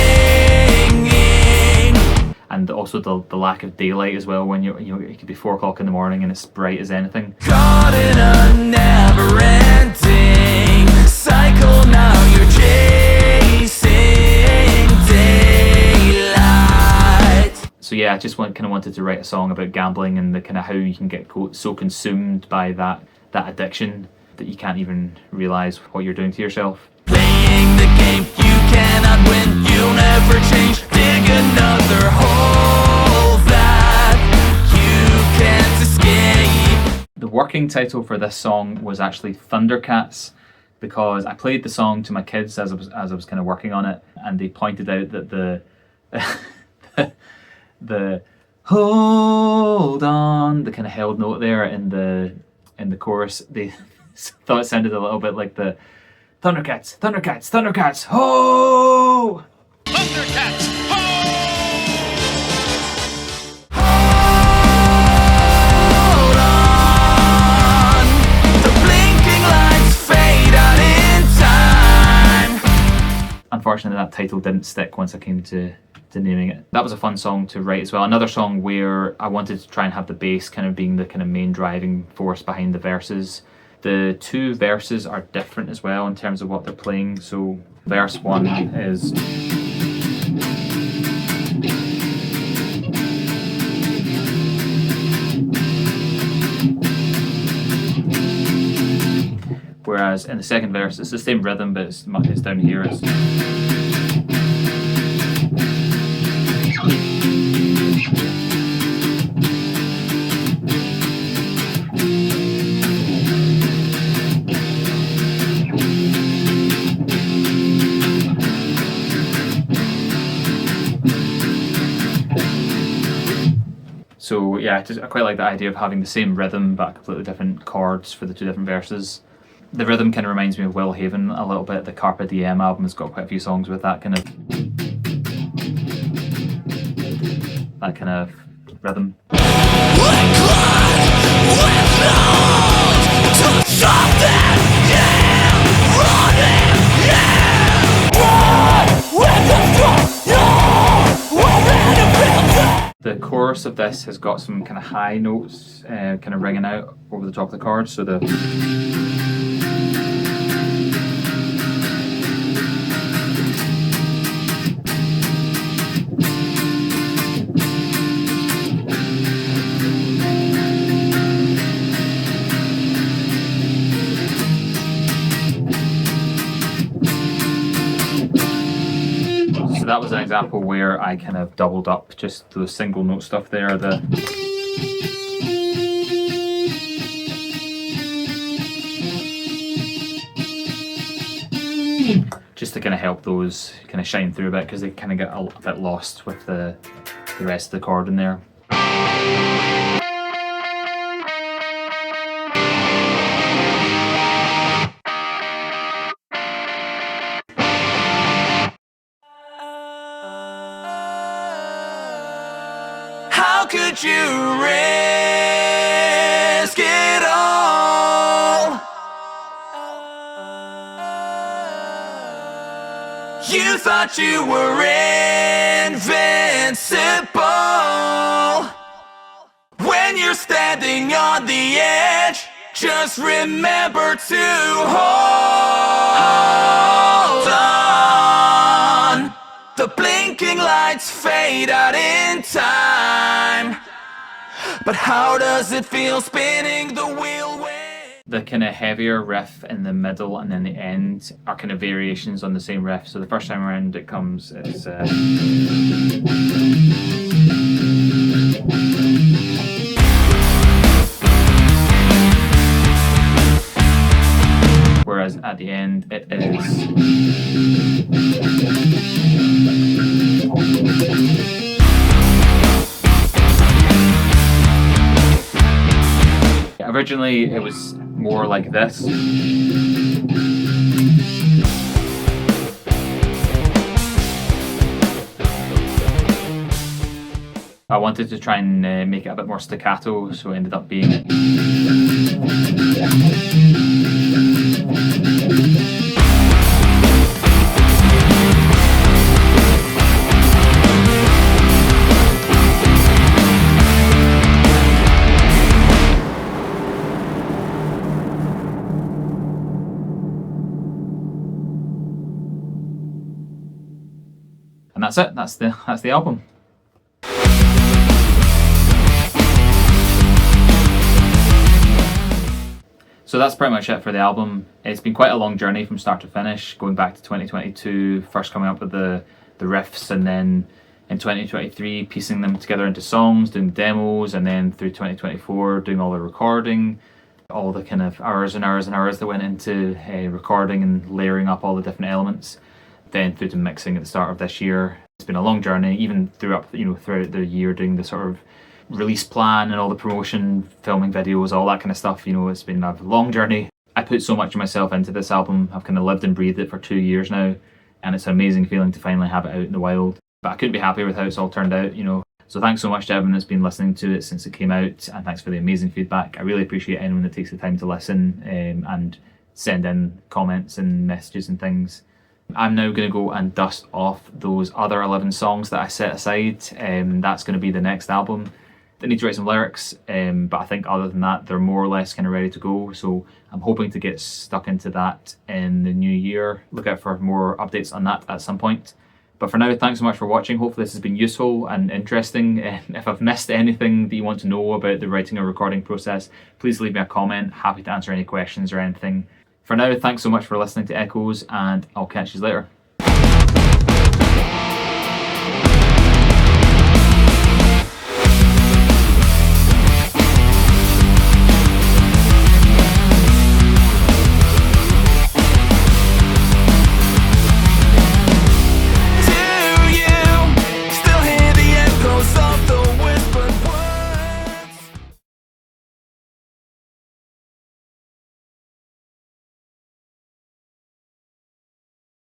And also the lack of daylight as well. When it could be 4 o'clock in the morning and it's bright as anything. Caught in a never-ending cycle, now you're chasing daylight. So yeah, I just kind of wanted to write a song about gambling and the kind of how you can get so consumed by that addiction that you can't even realize what you're doing to yourself. Playing the game you cannot win, you'll never change. Dig another hole that you can't escape. The working title for this song was actually Thundercats, because I played the song to my kids as I was kind of working on it, and they pointed out that the hold on, the kind of held note there in the chorus, they thought it sounded a little bit like the Thundercats, Thundercats, Thundercats, ho! Thundercats! Ho! Hold on, the blinking lights fade out in time. Unfortunately, that title didn't stick once I came to naming it. That was a fun song to write as well. Another song where I wanted to try and have the bass kind of being the kind of main driving force behind the verses. The 2 verses are different as well in terms of what they're playing. So verse 1 is whereas in the second verse it's the same rhythm, but it's down here. It's so yeah, I quite like the idea of having the same rhythm but completely different chords for the 2 different verses. The rhythm kind of reminds me of Will Haven a little bit. The Carpe Diem album has got quite a few songs with that kind of rhythm. The chorus of this has got some kind of high notes kind of ringing out over the top of the chords, so the So that was an example where I kind of doubled up just the single note stuff there. Just to kind of help those kind of shine through a bit, because they kind of get a bit lost with the rest of the chord in there. How could you risk it all? You thought you were invincible. When you're standing on the edge, just remember to hold on. The blinking lights fade out in time, but how does it feel spinning the wheel when... The kind of heavier riff in the middle and then the end are kind of variations on the same riff. So the first time around it comes, it's whereas at the end it is originally it was more like this. I wanted to try and make it a bit more staccato, so it ended up being... And that's it. That's the album. So that's pretty much it for the album. It's been quite a long journey from start to finish, going back to 2022, first coming up with the riffs, and then in 2023 piecing them together into songs, doing demos, and then through 2024 doing all the recording, all the kind of hours and hours and hours that went into recording and layering up all the different elements, then through to mixing at the start of this year. It's been a long journey, even throughout the year, doing the sort of release plan and all the promotion, filming videos, all that kind of stuff. It's been a long journey. I put so much of myself into this album. I've kind of lived and breathed it for 2 years now, and it's an amazing feeling to finally have it out in the wild. But I couldn't be happier with how it's all turned out, So thanks so much to everyone that's been listening to it since it came out, and thanks for the amazing feedback. I really appreciate anyone that takes the time to listen and send in comments and messages and things. I'm now going to go and dust off those other 11 songs that I set aside. That's going to be the next album. I need to write some lyrics, but I think other than that, they're more or less kind of ready to go. So I'm hoping to get stuck into that in the new year. Look out for more updates on that at some point. But for now, thanks so much for watching. Hopefully this has been useful and interesting. If I've missed anything that you want to know about the writing or recording process, please leave me a comment. Happy to answer any questions or anything. For now, thanks so much for listening to Echoes, and I'll catch you later.